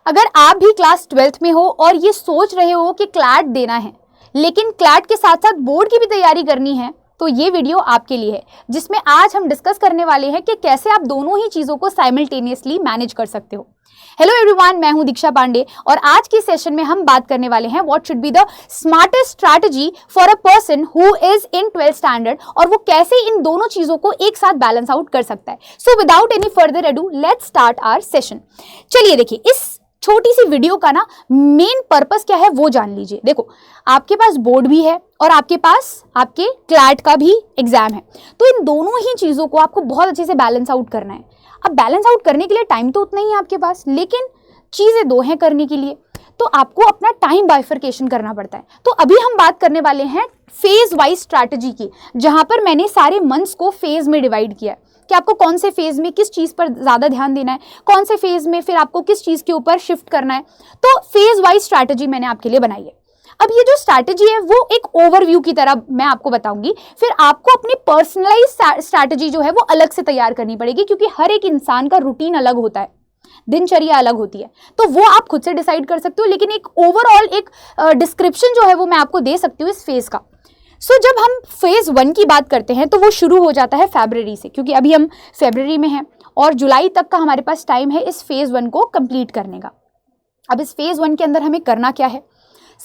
अगर आप भी क्लास 12th में हो और ये सोच रहे हो कि क्लैट देना है, लेकिन क्लैट के साथ साथ बोर्ड की भी तैयारी करनी है, तो ये वीडियो आपके लिए है, जिसमें आज हम डिस्कस करने वाले हैं कि कैसे आप दोनों ही चीज़ों को साइमल्टेनियसली मैनेज कर सकते हो। हेलो एवरीवन, मैं हूं दीक्षा पांडे और आज की सेशन में हम बात करने वाले हैं what should be the smartest strategy for a person who is in 12th standard, और वो कैसे इन दोनों चीज़ों को एक साथ बैलेंस आउट कर सकता है। So without any further ado, let's start our session. चलिए देखिए, इस छोटी सी वीडियो का ना मेन पर्पस क्या है वो जान लीजिए। देखो, आपके पास बोर्ड भी है और आपके पास आपके क्लैट का भी एग्जाम है, तो इन दोनों ही चीज़ों को आपको बहुत अच्छे से बैलेंस आउट करना है। अब बैलेंस आउट करने के लिए टाइम तो उतना ही है आपके पास, लेकिन चीज़ें दो हैं करने के लिए, तो आपको अपना टाइम बाइफरकेशन करना पड़ता है। तो अभी हम बात करने वाले हैं फेज वाइज स्ट्रैटेजी की, जहां पर मैंने सारे मंथ्स को फेज में डिवाइड किया है कि आपको कौन से फेज में किस चीज़ पर ज़्यादा ध्यान देना है, कौन से फेज में फिर आपको किस चीज़ के ऊपर शिफ्ट करना है। तो फेज वाइज स्ट्रैटेजी मैंने आपके लिए बनाई है। अब ये जो स्ट्रैटेजी है वो एक ओवरव्यू की तरह मैं आपको बताऊंगी, फिर आपको अपनी पर्सनलाइज स्ट्रैटेजी जो है वो अलग से तैयार करनी पड़ेगी, क्योंकि हर एक इंसान का रूटीन अलग होता है, दिनचर्या अलग होती है, तो वो आप खुद से डिसाइड कर सकते हो, लेकिन एक ओवरऑल एक डिस्क्रिप्शन जो है वो मैं आपको दे सकती हूँ इस फेज का। सो जब हम फेज 1 की बात करते हैं तो वो शुरू हो जाता है फरवरी से, क्योंकि अभी हम फरवरी में हैं और जुलाई तक का हमारे पास टाइम है इस फेज 1 को कंप्लीट करने का। अब इस फेज 1 के अंदर हमें करना क्या है,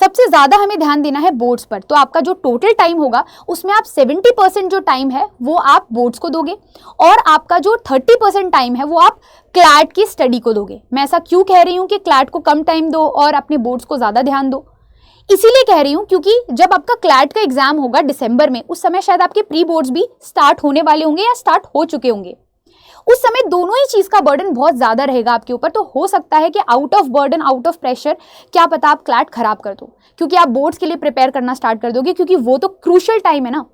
सबसे ज़्यादा हमें ध्यान देना है बोर्ड्स पर। तो आपका जो टोटल टाइम होगा उसमें आप 70% जो टाइम है वो आप बोर्ड्स को दोगे, और आपका जो 30% टाइम है वो आप क्लैट की स्टडी को दोगे। मैं ऐसा क्यों कह रही हूँ कि क्लैट को कम टाइम दो और अपने बोर्ड्स को ज़्यादा ध्यान दो, इसीलिए कह रही हूँ क्योंकि जब आपका क्लैट का एग्जाम होगा दिसंबर में, उस समय शायद आपके प्री बोर्ड्स भी स्टार्ट होने वाले होंगे या स्टार्ट हो चुके होंगे। उस समय दोनों ही चीज़ का बर्डन बहुत ज़्यादा रहेगा आपके ऊपर, तो हो सकता है कि out of burden, out of pressure, क्या पता आप क्लैट खराब कर दो, क्योंकि आप बोर्ड्स के लिए प्रिपेयर करना स्टार्ट कर दोगे, क्योंकि वो तो क्रूशियल टाइम है ना।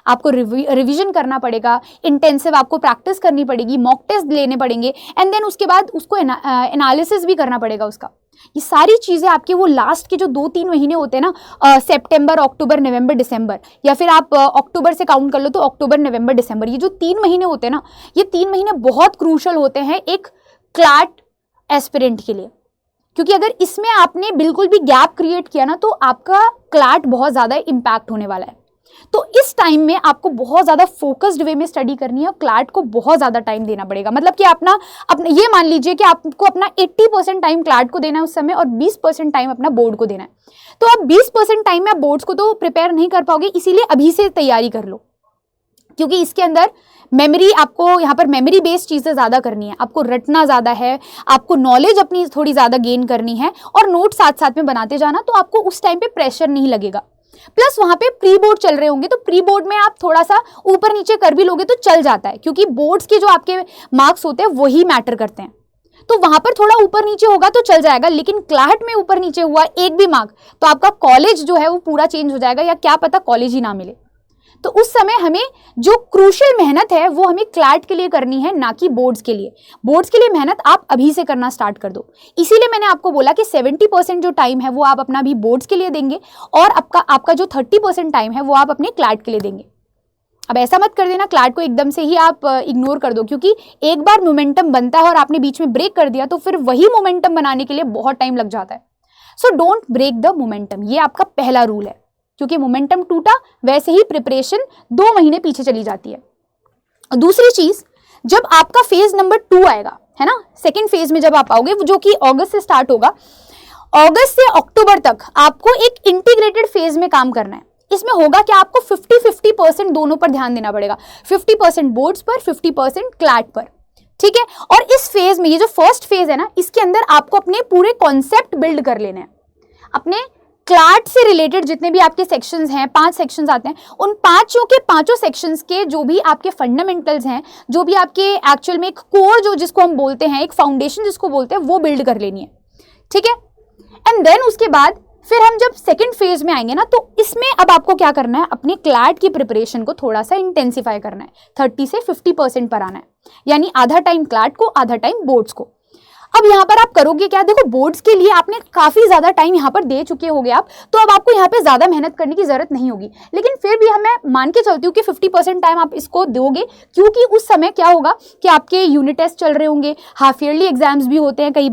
आपको रिवीजन करना पड़ेगा, इंटेंसिव आपको प्रैक्टिस करनी पड़ेगी, मॉक टेस्ट लेने पड़ेंगे, एंड देन उसके बाद उसको एनालिसिस भी करना पड़ेगा उसका। ये सारी चीज़ें आपके वो लास्ट के जो 2-3 महीने होते हैं ना, सितंबर, अक्टूबर, नवंबर, दिसंबर, या फिर आप अक्टूबर से काउंट कर लो तो अक्टूबर, नवंबर, दिसंबर, ये जो 3 महीने होते हैं ना, ये 3 महीने बहुत क्रूशल होते हैं एक क्लैट एस्पिरेंट के लिए, क्योंकि अगर इसमें आपने बिल्कुल भी गैप क्रिएट किया ना तो आपका क्लैट बहुत ज़्यादा इम्पैक्ट होने वाला है। तो इस टाइम में आपको बहुत ज़्यादा फोकस्ड वे में स्टडी करनी है और क्लैट को बहुत ज़्यादा टाइम देना पड़ेगा। मतलब कि अपना ये मान लीजिए कि आपको अपना 80% टाइम क्लैट को देना है उस समय, और 20% टाइम अपना बोर्ड को देना है। तो आप 20% टाइम में आप बोर्ड्स को तो प्रिपेयर नहीं कर पाओगे, इसीलिए अभी से तैयारी कर लो, क्योंकि इसके अंदर मेमोरी, आपको यहाँ पर मेमोरी बेस्ड चीज़ें ज़्यादा करनी है, आपको रटना ज़्यादा है, आपको नॉलेज अपनी थोड़ी ज़्यादा गेन करनी है, और नोट साथ साथ में बनाते जाना, तो आपको उस टाइम पे प्रेशर नहीं लगेगा। प्लस वहाँ पे प्री बोर्ड चल रहे होंगे, तो प्री बोर्ड में आप थोड़ा सा ऊपर नीचे कर भी लोगे तो चल जाता है, क्योंकि बोर्ड्स के जो आपके मार्क्स होते हैं वही मैटर करते हैं, तो वहाँ पर थोड़ा ऊपर नीचे होगा तो चल जाएगा। लेकिन क्लैट में ऊपर नीचे हुआ एक भी मार्क तो आपका कॉलेज जो है वो पूरा चेंज हो जाएगा, या क्या पता कॉलेज ही ना मिले। तो उस समय हमें जो क्रूशियल मेहनत है वो हमें क्लैट के लिए करनी है, ना कि बोर्ड्स के लिए। बोर्ड्स के लिए मेहनत आप अभी से करना स्टार्ट कर दो। इसीलिए मैंने आपको बोला कि 70% जो टाइम है वो आप अपना भी बोर्ड्स के लिए देंगे, और आपका जो 30% टाइम है वो आप अपने क्लैट के लिए देंगे। अब ऐसा मत कर देना क्लैट को एकदम से ही आप इग्नोर कर दो, क्योंकि एक बार मोमेंटम बनता है और आपने बीच में ब्रेक कर दिया तो फिर वही मोमेंटम बनाने के लिए बहुत टाइम लग जाता है। So don't break the momentum, ये आपका पहला रूल है, क्योंकि मोमेंटम टूटा वैसे ही प्रिपरेशन 2 महीने पीछे चली जाती है। दूसरी चीज, जब आपका फेज नंबर 2 आएगा, है ना, सेकेंड फेज में जब आप आओगे, जो कि अगस्त से स्टार्ट होगा, अगस्त से अक्टूबर तक आपको एक इंटीग्रेटेड फेज में काम करना है। इसमें होगा कि आपको 50-50% दोनों पर ध्यान देना पड़ेगा, 50% बोर्ड्स पर, 50% क्लैट पर, ठीक है। और इस फेज में, ये जो फर्स्ट फेज है ना, इसके अंदर आपको अपने पूरे कॉन्सेप्ट बिल्ड कर लेने हैं। अपने क्लैट से रिलेटेड जितने भी आपके सेक्शंस हैं, 5 सेक्शंस आते हैं, उन पांचों के पांचों सेक्शंस के जो भी आपके फंडामेंटल्स हैं, जो भी आपके एक्चुअल में एक कोर जो जिसको हम बोलते हैं, एक फाउंडेशन जिसको बोलते हैं, वो बिल्ड कर लेनी है, ठीक है। एंड देन उसके बाद फिर हम जब सेकंड फेज में आएंगे ना, तो इसमें अब आपको क्या करना है, अपने क्लैट की प्रिपरेशन को थोड़ा सा इंटेंसिफाई करना है, 30 से 50% पर आना है, यानी आधा टाइम क्लैट को, आधा टाइम बोर्ड्स को। अब यहाँ पर आप करोगे क्या, देखो बोर्ड्स के लिए आपने काफी ज्यादा टाइम यहाँ पर दे चुके होगे आप, तो अब आपको यहाँ पे ज्यादा मेहनत करने की जरूरत नहीं होगी। लेकिन फिर भी मैं मान के चलती हूँ कि 50% टाइम आप इसको दोगे, क्योंकि उस समय क्या होगा कि आपके यूनिट टेस्ट चल रहे होंगे, हाफ ईयरली एग्जाम्स भी होते हैं, कई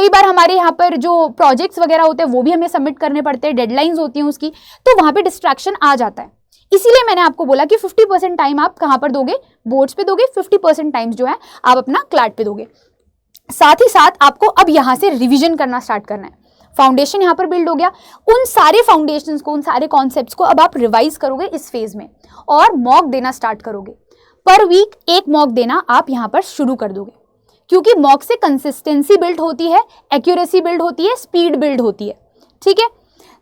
बार हमारे यहाँ पर जो प्रोजेक्ट्स वगैरह होते हैं वो भी हमें सबमिट करने पड़ते हैं, डेडलाइंस होती हैं उसकी, तो वहां पे डिस्ट्रैक्शन आ जाता है। इसीलिए मैंने आपको बोला कि 50% टाइम आप कहां पर दोगे, बोर्ड्स पे दोगे, 50% टाइम जो है आप अपना क्लैट पे दोगे। साथ ही साथ आपको अब यहां से रिवीजन करना स्टार्ट करना है। फाउंडेशन यहां पर बिल्ड हो गया, उन सारे फाउंडेशंस को, उन सारे कॉन्सेप्ट्स को अब आप रिवाइज करोगे इस फेज में और मॉक देना स्टार्ट करोगे। पर वीक एक मॉक देना आप यहां पर शुरू कर दोगे, क्योंकि मॉक से कंसिस्टेंसी बिल्ड होती है, एक्यूरेसी बिल्ड होती है, स्पीड बिल्ड होती है। ठीक है,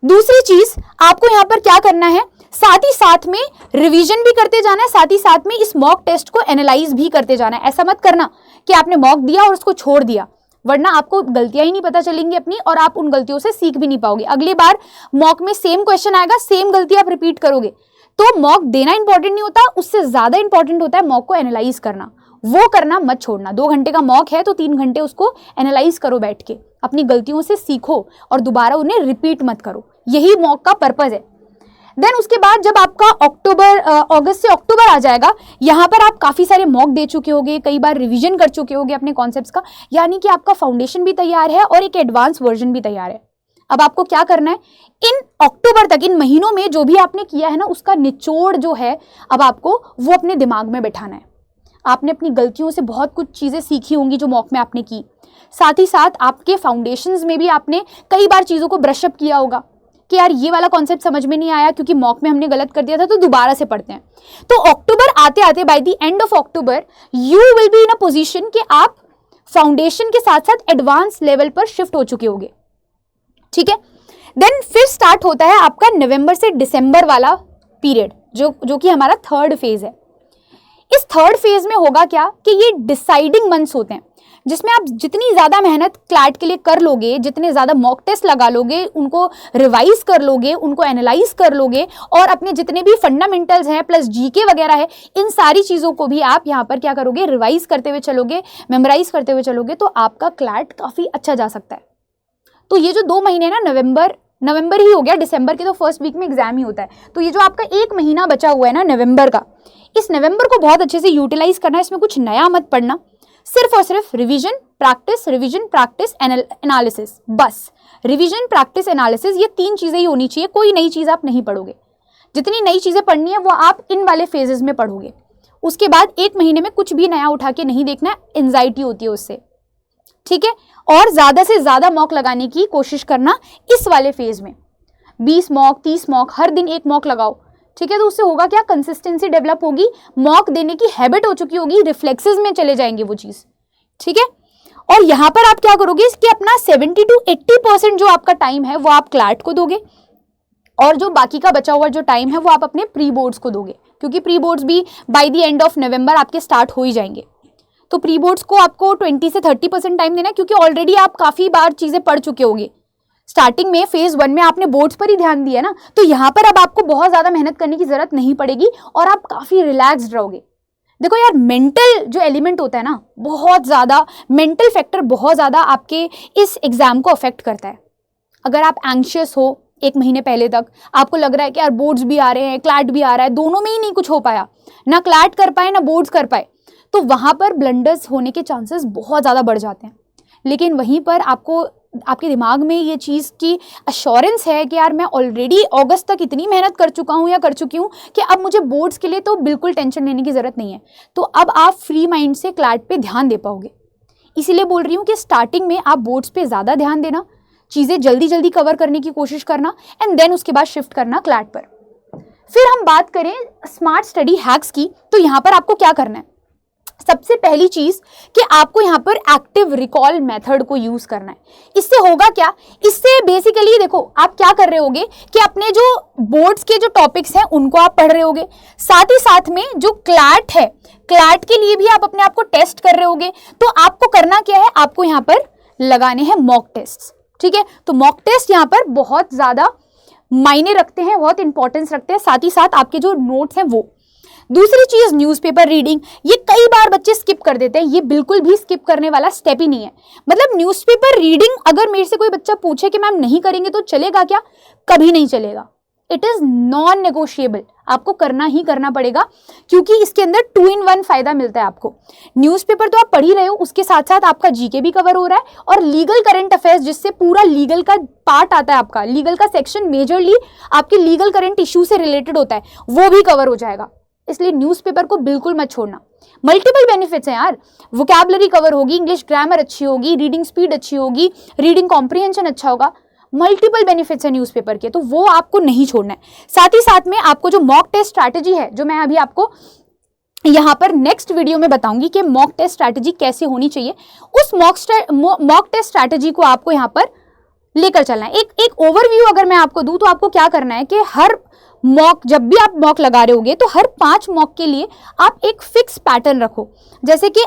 दूसरी चीज आपको यहां पर क्या करना है, साथ ही साथ में रिवीजन भी करते जाना है, साथ ही साथ में इस मॉक टेस्ट को एनालाइज भी करते जाना है। ऐसा मत करना कि आपने मॉक दिया और उसको छोड़ दिया, वरना आपको गलतियां ही नहीं पता चलेंगी अपनी और आप उन गलतियों से सीख भी नहीं पाओगे। अगली बार मॉक में सेम क्वेश्चन आएगा, सेम गलती आप रिपीट करोगे। तो मॉक देना इंपॉर्टेंट नहीं होता, उससे ज्यादा इंपॉर्टेंट होता है मॉक को एनालाइज करना। वो करना मत छोड़ना। 2 घंटे का मॉक है तो 3 घंटे उसको एनालाइज करो बैठ के, अपनी गलतियों से सीखो और दोबारा उन्हें रिपीट मत करो। यही मॉक का पर्पज है। देन उसके बाद जब आपका अगस्त से अक्टूबर आ जाएगा, यहाँ पर आप काफी सारे मॉक दे चुके होगे, कई बार रिवीजन कर चुके होगे अपने कॉन्सेप्ट्स का, यानी कि आपका फाउंडेशन भी तैयार है और एक एडवांस वर्जन भी तैयार है। अब आपको क्या करना है, इन अक्टूबर तक, इन महीनों में जो भी आपने किया है ना, उसका निचोड़ जो है अब आपको वो अपने दिमाग में बैठाना है। आपने अपनी गलतियों से बहुत कुछ चीजें सीखी होंगी जो मॉक में आपने की, साथ ही साथ आपके फाउंडेशंस में भी आपने कई बार चीजों को ब्रश अप किया होगा कि यार ये वाला कॉन्सेप्ट समझ में नहीं आया क्योंकि मॉक में हमने गलत कर दिया था, तो दोबारा से पढ़ते हैं। तो अक्टूबर आते आते, by the end of October, you will be in a position कि आप फाउंडेशन के साथ साथ एडवांस लेवल पर शिफ्ट हो चुके होंगे। ठीक है, देन फिर स्टार्ट होता है आपका नवंबर से दिसंबर वाला पीरियड, जो कि हमारा थर्ड फेज है। इस थर्ड फेज में होगा क्या कि ये डिसाइडिंग मंथ्स होते हैं, जिसमें आप जितनी ज्यादा मेहनत क्लैट के लिए कर लोगे, जितने ज्यादा मॉक टेस्ट लगा लोगे, उनको रिवाइज कर लोगे, उनको एनालाइज कर लोगे और अपने जितने भी फंडामेंटल्स हैं प्लस जीके वगैरह है, इन सारी चीजों को भी आप यहाँ पर क्या करोगे, रिवाइज करते हुए चलोगे, मेमोराइज करते हुए चलोगे, तो आपका क्लैट काफी अच्छा जा सकता है। तो ये जो 2 महीने ना, नवंबर ही हो गया, दिसंबर के तो फर्स्ट वीक में एग्जाम ही होता है, तो ये जो आपका 1 महीना बचा हुआ है ना नवंबर का, इस नवंबर को बहुत अच्छे से यूटिलाइज करना है। इसमें कुछ नया मत पढ़ना, सिर्फ और सिर्फ रिवीजन प्रैक्टिस एनालिसिस, बस रिवीजन प्रैक्टिस एनालिसिस, ये 3 चीजें ही होनी चाहिए। कोई नई चीज आप नहीं पढ़ोगे, जितनी नई चीजें पढ़नी है वो आप इन वाले फेजेस में पढ़ोगे। उसके बाद 1 महीने में कुछ भी नया उठा के नहीं देखना, एंजाइटी होती है उससे। ठीक है, और ज्यादा से ज्यादा मॉक लगाने की कोशिश करना इस वाले फेज में, 20 मॉक 30 मॉक, हर दिन 1 मॉक लगाओ। ठीक है, तो उससे होगा क्या, कंसिस्टेंसी डेवलप होगी, मॉक देने की हैबिट हो चुकी होगी, रिफ्लेक्सेस में चले जाएंगे वो चीज। ठीक है, और यहां पर आप क्या करोगे कि अपना 70 to 80% जो आपका टाइम है वो आप क्लैट को दोगे, और जो बाकी का बचा हुआ जो टाइम है वो आप अपने प्री बोर्ड्स को दोगे, क्योंकि प्री बोर्ड्स भी by the end of November आपके स्टार्ट हो ही जाएंगे। तो प्री बोर्ड्स को आपको 20 से 30% टाइम देना है, क्योंकि ऑलरेडी आप काफी बार चीजें पढ़ चुके होंगे। स्टार्टिंग में फेज 1 में आपने बोर्ड्स पर ही ध्यान दिया ना, तो यहाँ पर अब आपको बहुत ज्यादा मेहनत करने की जरूरत नहीं पड़ेगी और आप काफी रिलैक्स्ड रहोगे। देखो यार, मेंटल जो एलिमेंट होता है ना, बहुत ज्यादा मेंटल फैक्टर बहुत ज्यादा आपके इस एग्जाम को अफेक्ट करता है। अगर आप एंग्शियस हो 1 महीने पहले तक, आपको लग रहा है कि यार बोर्ड्स भी आ रहे हैं, क्लैट भी आ रहा है, दोनों में ही नहीं कुछ हो पाया, ना क्लैट कर पाए ना बोर्ड्स कर पाए, तो वहां पर ब्लंडर्स होने के चांसेस बहुत ज्यादा बढ़ जाते हैं। लेकिन वहीं पर आपको आपके दिमाग में ये चीज़ की अश्योरेंस है कि यार मैं ऑलरेडी अगस्त तक इतनी मेहनत कर चुका हूँ या कर चुकी हूँ कि अब मुझे बोर्ड्स के लिए तो बिल्कुल टेंशन लेने की ज़रूरत नहीं है, तो अब आप फ्री माइंड से क्लैट पे ध्यान दे पाओगे। इसीलिए बोल रही हूँ कि स्टार्टिंग में आप बोर्ड्स पे ज़्यादा ध्यान देना, चीज़ें जल्दी जल्दी कवर करने की कोशिश करना, एंड देन उसके बाद शिफ्ट करना क्लैट पर। फिर हम बात करें स्मार्ट स्टडी हैक्स की, तो यहाँ पर आपको क्या करना है, सबसे पहली चीज कि आपको यहाँ पर एक्टिव रिकॉल मेथड को यूज करना है। इससे होगा क्या, इससे बेसिकली देखो आप क्या कर रहे होगे कि अपने जो बोर्ड्स के जो टॉपिक्स हैं उनको आप पढ़ रहे होगे, साथ ही साथ में जो क्लैट है, क्लैट के लिए भी आप अपने आप को टेस्ट कर रहे होगे। तो आपको करना क्या है, आपको यहाँ पर लगाने हैं मॉक टेस्ट। ठीक है, तो मॉक टेस्ट यहाँ पर बहुत ज्यादा मायने रखते हैं, बहुत इंपॉर्टेंस रखते हैं, साथ ही साथ आपके जो नोट्स हैं वो। दूसरी चीज न्यूज़पेपर रीडिंग, ये कई बार बच्चे स्किप कर देते हैं, ये बिल्कुल भी स्किप करने वाला स्टेप ही नहीं है। मतलब न्यूज़पेपर रीडिंग अगर मेरे से कोई बच्चा पूछे कि मैम नहीं करेंगे तो चलेगा क्या, कभी नहीं चलेगा। इट इज नॉन नेगोशिएबल, आपको करना ही करना पड़ेगा, क्योंकि इसके अंदर 2 in 1 फायदा मिलता है आपको। न्यूज़पेपर तो आप पढ़ ही रहे हो, उसके साथ साथ आपका जीके भी कवर हो रहा है और लीगल करंट अफेयर्स, जिससे पूरा लीगल का पार्ट आता है, आपका लीगल का सेक्शन मेजरली आपके लीगल करंट इश्यू से रिलेटेड होता है, वो भी कवर हो जाएगा। इसलिए न्यूज़पेपर को बिल्कुल मत छोड़ना। मल्टीपल बेनिफिट्स हैं यार, वोकैबुलरी कवर होगी, इंग्लिश ग्रामर अच्छी होगी, रीडिंग स्पीड अच्छी होगी, रीडिंग कॉम्प्रिहेंशन अच्छा होगा, मल्टीपल बेनिफिट्स है न्यूज़पेपर के, तो वो आपको नहीं छोड़ना है। साथ ही साथ में आपको जो मॉक टेस्ट स्ट्रैटेजी है, जो मैं अभी आपको यहाँ पर नेक्स्ट वीडियो में बताऊंगी कि मॉक टेस्ट स्ट्रैटेजी कैसे होनी चाहिए, उस मॉक टेस्ट स्ट्रैटेजी को आपको यहाँ पर लेकर चलना है। एक ओवरव्यू अगर मैं आपको दूं तो आपको क्या करना है कि हर मॉक, जब भी आप मॉक लगा रहे होगे तो हर 5 मॉक के लिए आप एक फिक्स पैटर्न रखो। जैसे कि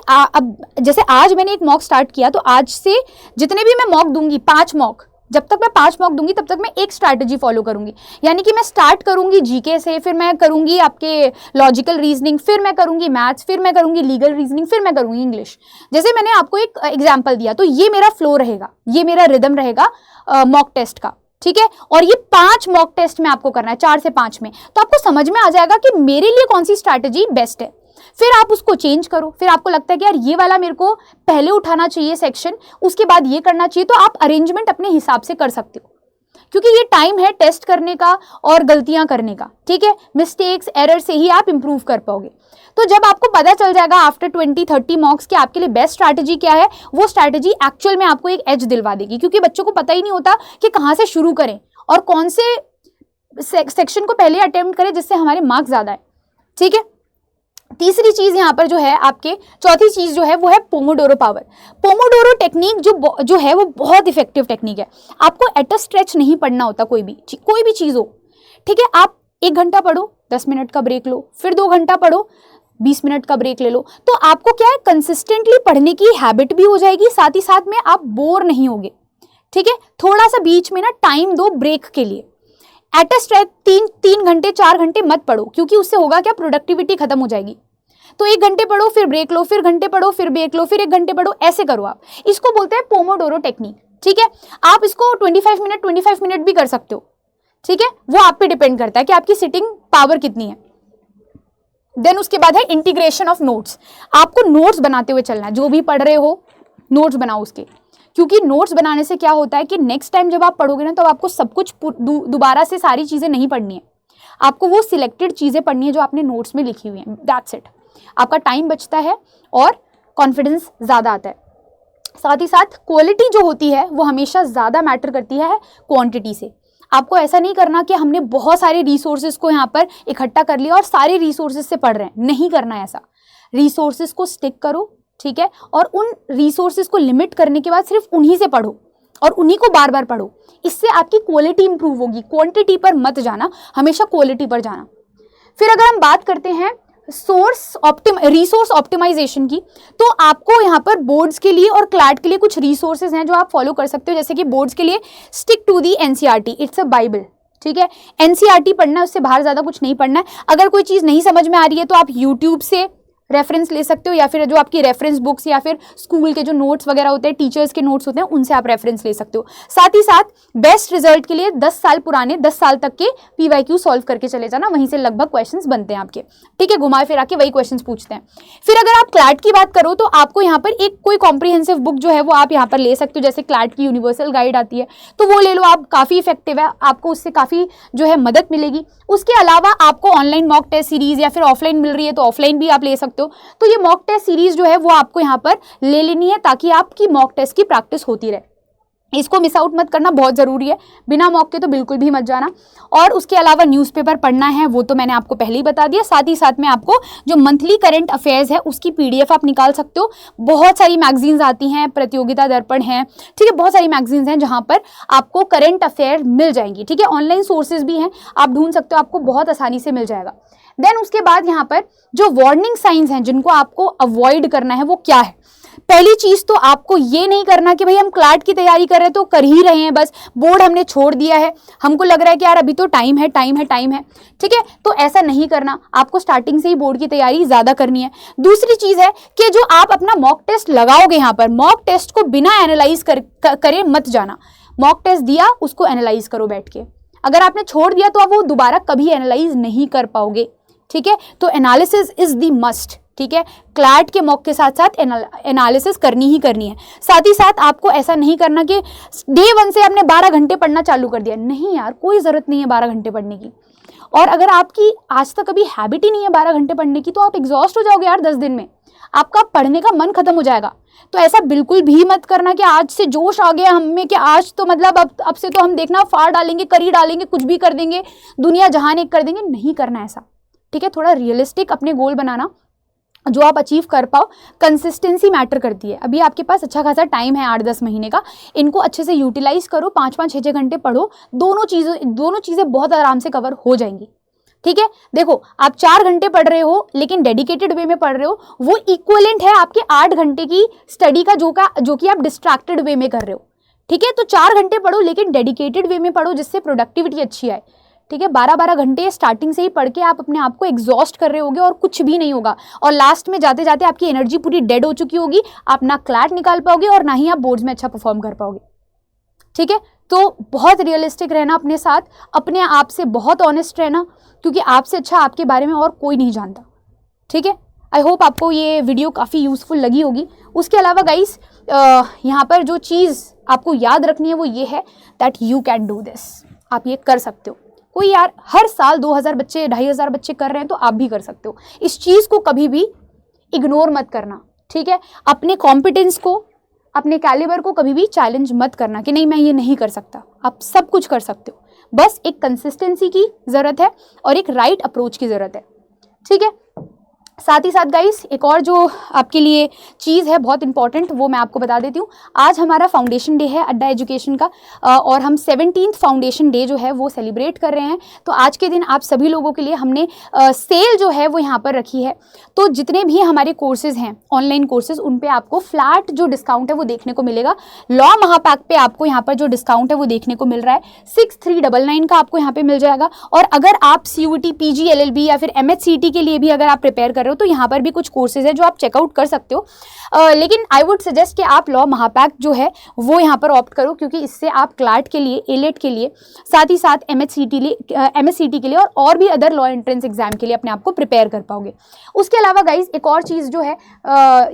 जैसे आज मैंने एक मॉक स्टार्ट किया, तो आज से जितने भी मैं मॉक दूंगी, 5 मॉक, जब तक मैं 5 मॉक दूंगी तब तक मैं एक स्ट्रैटेजी फॉलो करूंगी। यानी कि मैं स्टार्ट करूंगी जीके से, फिर मैं करूंगी आपके लॉजिकल रीजनिंग, फिर मैं करूंगी मैथ्स, फिर मैं करूंगी लीगल रीजनिंग, फिर मैं करूंगी इंग्लिश। जैसे मैंने आपको एक एग्जाम्पल दिया, तो ये मेरा फ्लो रहेगा, ये मेरा रिदम रहेगा मॉक टेस्ट का, ठीक है। और ये 5 मॉक टेस्ट में आपको करना है, 4 से 5 में, तो आपको समझ में आ जाएगा कि मेरे लिए कौन सी स्ट्रैटेजी बेस्ट है। फिर आप उसको चेंज करो, फिर आपको लगता है कि यार ये वाला मेरे को पहले उठाना चाहिए सेक्शन, उसके बाद ये करना चाहिए, तो आप अरेंजमेंट अपने हिसाब से कर सकते हो, क्योंकि ये टाइम है टेस्ट करने का और गलतियां करने का, ठीक है। मिस्टेक्स, एरर से ही आप इंप्रूव कर पाओगे। तो जब आपको पता चल जाएगा आफ्टर 20-30 मॉक्स कि आपके लिए बेस्ट स्ट्रैटेजी क्या है, वो स्ट्रैटेजी एक्चुअल में आपको एक एज दिलवा देगी, क्योंकि बच्चों को पता ही नहीं होता कि कहाँ से शुरू करें और कौन से सेक्शन को पहले अटेम्प्ट करें जिससे हमारे मार्क्स ज़्यादा है, ठीक है। तीसरी चीज यहाँ पर जो है आपके, चौथी चीज जो है वो है पोमोडोरो पावर। पोमोडोरो टेक्निक जो है वो बहुत इफेक्टिव टेक्निक है। आपको एट अ स्ट्रेच नहीं पढ़ना होता, कोई भी चीज हो, ठीक है। आप 1 घंटा पढ़ो, 10 मिनट का ब्रेक लो, फिर 2 घंटा पढ़ो, 20 मिनट का ब्रेक ले लो, तो आपको क्या है, कंसिस्टेंटली पढ़ने की हैबिट भी हो जाएगी, साथ ही साथ में आप बोर नहीं होगे, ठीक है। थोड़ा सा बीच में ना टाइम दो ब्रेक के लिए। एट अ स्ट्रेच 3 घंटे 4 घंटे मत पढ़ो, क्योंकि उससे होगा क्या, प्रोडक्टिविटी खत्म हो जाएगी। तो 1 घंटे पढ़ो, फिर ब्रेक लो, फिर घंटे पढ़ो, फिर ब्रेक लो, फिर 1 घंटे पढ़ो, ऐसे करो आप। इसको बोलते हैं पोमोडोरो टेक्निक, ठीक है। आप इसको 25 मिनट भी कर सकते हो, ठीक है। वो आप पे डिपेंड करता है कि आपकी सिटिंग पावर कितनी है। देन उसके बाद है इंटीग्रेशन ऑफ नोट्स। आपको नोट्स बनाते हुए चलना है, जो भी पढ़ रहे हो नोट्स बनाओ उसके, क्योंकि नोट्स बनाने से क्या होता है कि नेक्स्ट टाइम जब आप पढ़ोगे ना, तो आपको सब कुछ दोबारा से सारी चीजें नहीं पढ़नी है, आपको वो सिलेक्टेड चीजें पढ़नी है जो आपने नोट्स में लिखी हुई हैं, दैट्स इट। आपका टाइम बचता है और कॉन्फिडेंस ज़्यादा आता है। साथ ही साथ क्वालिटी जो होती है वो हमेशा ज़्यादा मैटर करती है क्वांटिटी से। आपको ऐसा नहीं करना कि हमने बहुत सारे रिसोर्सेज को यहाँ पर इकट्ठा कर लिया और सारे रिसोर्सेज से पढ़ रहे हैं, नहीं करना है ऐसा। रिसोर्सेज को स्टिक करो, ठीक है, और उन रिसोर्सेज को लिमिट करने के बाद सिर्फ उन्हीं से पढ़ो और उन्हीं को बार बार पढ़ो। इससे आपकी क्वालिटी इंप्रूव होगी। क्वांटिटी पर मत जाना, हमेशा क्वालिटी पर जाना। फिर अगर हम बात करते हैं रिसोर्स ऑप्टिमाइजेशन की, तो आपको यहाँ पर बोर्ड्स के लिए और क्लैट के लिए कुछ रिसोर्सेज हैं जो आप फॉलो कर सकते हो। जैसे कि बोर्ड्स के लिए stick to the NCERT, it's a bible, ठीक है। एनसीईआरटी पढ़ना है, उससे बाहर ज़्यादा कुछ नहीं पढ़ना है। अगर कोई चीज़ नहीं समझ में आ रही है तो आप यूट्यूब से रेफरेंस ले सकते हो, या फिर जो आपकी रेफरेंस बुक्स या फिर स्कूल के जो नोट्स वगैरह होते हैं, टीचर्स के नोट्स होते हैं, उनसे आप रेफरेंस ले सकते हो। साथ ही साथ बेस्ट रिजल्ट के लिए 10 साल पुराने 10 साल तक के पीवाईक्यू सॉल्व करके चले जाना, वहीं से लगभग क्वेश्चंस बनते हैं आपके, ठीक है। घुमा फिरा के वही क्वेश्चंस पूछते हैं। फिर अगर आप क्लैट की बात करो तो आपको यहाँ पर एक कोई कॉम्प्रिहेंसिव बुक जो है वो आप यहाँ पर ले सकते हो। जैसे क्लैट की यूनिवर्सल गाइड आती है, तो वो ले लो आप, काफ़ी इफेक्टिव है, आपको उससे काफ़ी जो है मदद मिलेगी। उसके अलावा आपको ऑनलाइन मॉक टेस्ट सीरीज या फिर ऑफलाइन मिल रही है तो ऑफलाइन भी आप ले सकते हो। तो ये मॉक टेस्ट सीरीज जो है वो आपको यहाँ पर ले लेनी है, ताकि आपकी मॉक टेस्ट की प्रैक्टिस होती रहे। इसको मिस आउट मत करना, बहुत ज़रूरी है। बिना मॉक के तो बिल्कुल भी मत जाना। और उसके अलावा न्यूज़पेपर पढ़ना है, वो तो मैंने आपको पहले ही बता दिया। साथ ही साथ में आपको जो मंथली करंट अफेयर्स है उसकी PDF आप निकाल सकते हो। बहुत सारी मैगजीन्स आती हैं, प्रतियोगिता दर्पण है, ठीक है, बहुत सारी मैगजीन्स हैं जहाँ पर आपको करंट अफेयर मिल जाएंगी, ठीक है। ऑनलाइन सोर्सेज भी हैं, आप ढूंढ सकते हो, आपको बहुत आसानी से मिल जाएगा। देन उसके बाद यहाँ पर जो वार्निंग साइंस हैं जिनको आपको अवॉइड करना है वो क्या है। पहली चीज तो आपको ये नहीं करना कि भाई हम क्लैट की तैयारी कर रहे हैं तो कर ही रहे हैं, बस बोर्ड हमने छोड़ दिया है, हमको लग रहा है कि यार अभी तो टाइम है, ठीक है, तो ऐसा नहीं करना। आपको स्टार्टिंग से ही बोर्ड की तैयारी ज्यादा करनी है। दूसरी चीज है कि जो आप अपना मॉक टेस्ट लगाओगे, यहाँ पर मॉक टेस्ट को बिना एनालाइज करे मत जाना। मॉक टेस्ट दिया, उसको एनालाइज करो बैठ के। अगर आपने छोड़ दिया तो आप वो दोबारा कभी एनालाइज नहीं कर पाओगे, ठीक है। तो एनालिसिस इज द मस्ट, ठीक है। क्लैट के मॉक के साथ साथ एनालिसिस करनी ही करनी है। साथ ही साथ आपको ऐसा नहीं करना कि डे 1 से आपने 12 घंटे पढ़ना चालू कर दिया। नहीं यार, कोई ज़रूरत नहीं है 12 घंटे पढ़ने की। और अगर आपकी आज तक कभी हैबिट ही नहीं है 12 घंटे पढ़ने की, तो आप एग्जॉस्ट हो जाओगे यार 10 दिन में, आपका पढ़ने का मन खत्म हो जाएगा। तो ऐसा बिल्कुल भी मत करना कि आज से जोश आ गया हम में कि आज तो मतलब अब से तो हम देखना फाड़ डालेंगे, करी डालेंगे, कुछ भी कर देंगे, दुनिया जहान एक कर देंगे। नहीं करना ऐसा, ठीक है। थोड़ा रियलिस्टिक अपने गोल बनाना जो आप अचीव कर पाओ। कंसिस्टेंसी मैटर करती है। अभी आपके पास अच्छा खासा टाइम है 8-10 महीने का, इनको अच्छे से यूटिलाइज करो। 5-5, 6-6 घंटे पढ़ो, दोनों चीज़ें बहुत आराम से कवर हो जाएंगी, ठीक है। देखो, आप 4 घंटे पढ़ रहे हो लेकिन डेडिकेटेड वे में पढ़ रहे हो, वो इक्वलेंट है आपके 8 घंटे की स्टडी का जो कि आप डिस्ट्रैक्टेड वे में कर रहे हो, ठीक है। तो 4 घंटे पढ़ो लेकिन डेडिकेटेड वे में पढ़ो, जिससे प्रोडक्टिविटी अच्छी आए, ठीक है। 12-12 घंटे स्टार्टिंग से ही पढ़ के आप अपने आप को एग्जॉस्ट कर रहे होगे और कुछ भी नहीं होगा, और लास्ट में जाते जाते आपकी एनर्जी पूरी डेड हो चुकी होगी। आप ना क्लैट निकाल पाओगे और ना ही आप बोर्ड्स में अच्छा परफॉर्म कर पाओगे, ठीक है। तो बहुत रियलिस्टिक रहना अपने साथ, अपने आप से बहुत ऑनेस्ट रहना, क्योंकि आपसे अच्छा आपके बारे में और कोई नहीं जानता, ठीक है। आई होप आपको ये वीडियो काफ़ी यूज़फुल लगी होगी। उसके अलावा गाइस, यहाँ पर जो चीज़ आपको याद रखनी है वो ये है that you can do this. आप ये कर सकते हो। कोई यार हर साल 2000 बच्चे, 2500 बच्चे कर रहे हैं, तो आप भी कर सकते हो। इस चीज़ को कभी भी इग्नोर मत करना, ठीक है। अपने कॉम्पिटेंस को, अपने कैलिबर को कभी भी चैलेंज मत करना कि नहीं मैं ये नहीं कर सकता। आप सब कुछ कर सकते हो, बस एक कंसिस्टेंसी की ज़रूरत है और एक राइट अप्रोच की ज़रूरत है, ठीक है। साथ ही साथ गाइस, एक और जो आपके लिए चीज़ है बहुत इंपॉर्टेंट, वो मैं आपको बता देती हूँ। आज हमारा फाउंडेशन डे है अड्डा एजुकेशन का, और हम 17th फाउंडेशन डे जो है वो सेलिब्रेट कर रहे हैं। तो आज के दिन आप सभी लोगों के लिए हमने सेल जो है वो यहाँ पर रखी है। तो जितने भी हमारे कोर्सेज़ हैं, ऑनलाइन कोर्सेज़, उन पे आपको फ्लैट जो डिस्काउंट है वो देखने को मिलेगा। लॉ महापैक पे आपको यहाँ पर जो डिस्काउंट है वो देखने को मिल रहा है 6399 का आपको यहाँ पे मिल जाएगा। और अगर आप CUET, PG, LLB या फिर MHCT के लिए भी अगर आप प्रिपेयर कर रहे हो, तो यहाँ पर भी कुछ कोर्सेज है जो आप चेकआउट कर सकते हो। लेकिन आई वुड सजेस्ट कि आप लॉ महापैक जो है वो यहाँ पर ऑप्ट करो, क्योंकि इससे आप क्लैट के लिए, एलेट के लिए, साथ ही साथ MSCT के लिए और भी अदर लॉ एंट्रेंस एग्जाम के लिए अपने आप को प्रिपेयर कर पाओगे। उसके अलावा गाइज, एक और चीज़ जो है,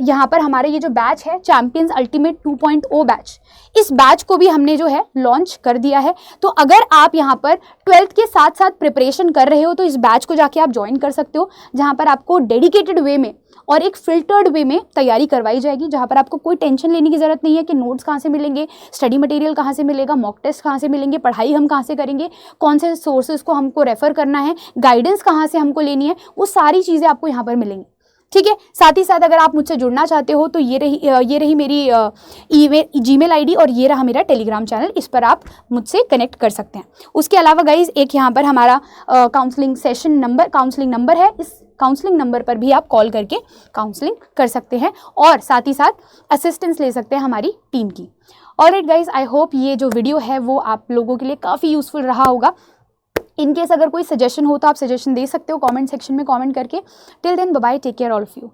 यहाँ पर हमारे ये जो बैच है चैंपियंस अल्टीमेट 2.0 बैच, इस बैच को भी हमने जो है लॉन्च कर दिया है। तो अगर आप यहाँ पर 12th के साथ साथ प्रिपरेशन कर रहे हो, तो इस बैच को जाके आप ज्वाइन कर सकते हो, जहाँ पर आपको डेडिकेटेड वे में और एक फिल्टर्ड वे में तैयारी करवाई जाएगी, जहाँ पर आपको कोई टेंशन लेने की ज़रूरत नहीं है कि नोट्स कहाँ से मिलेंगे, स्टडी मटेरियल कहाँ से मिलेगा, मॉक टेस्ट कहाँ से मिलेंगे, पढ़ाई हम कहाँ से करेंगे, कौन से सोर्सेज को हमको रेफ़र करना है, गाइडेंस कहाँ से हमको लेनी है, वो सारी चीज़ें आपको यहाँ पर मिलेंगी, ठीक है। साथ ही साथ अगर आप मुझसे जुड़ना चाहते हो तो ये रही मेरी Gmail ID और ये रहा मेरा टेलीग्राम चैनल, इस पर आप मुझसे कनेक्ट कर सकते हैं। उसके अलावा गाइज, एक यहाँ पर हमारा काउंसलिंग नंबर है, इस काउंसलिंग नंबर पर भी आप कॉल करके काउंसलिंग कर सकते हैं और साथ ही साथ असिस्टेंस ले सकते हैं हमारी टीम की। ऑलराइट गाइज, आई होप ये जो वीडियो है वो आप लोगों के लिए काफ़ी यूज़फुल रहा होगा। इनकेस अगर कोई सजेशन हो तो आप सजेशन दे सकते हो कमेंट सेक्शन में कमेंट करके। Till then, bye bye, take care all of you.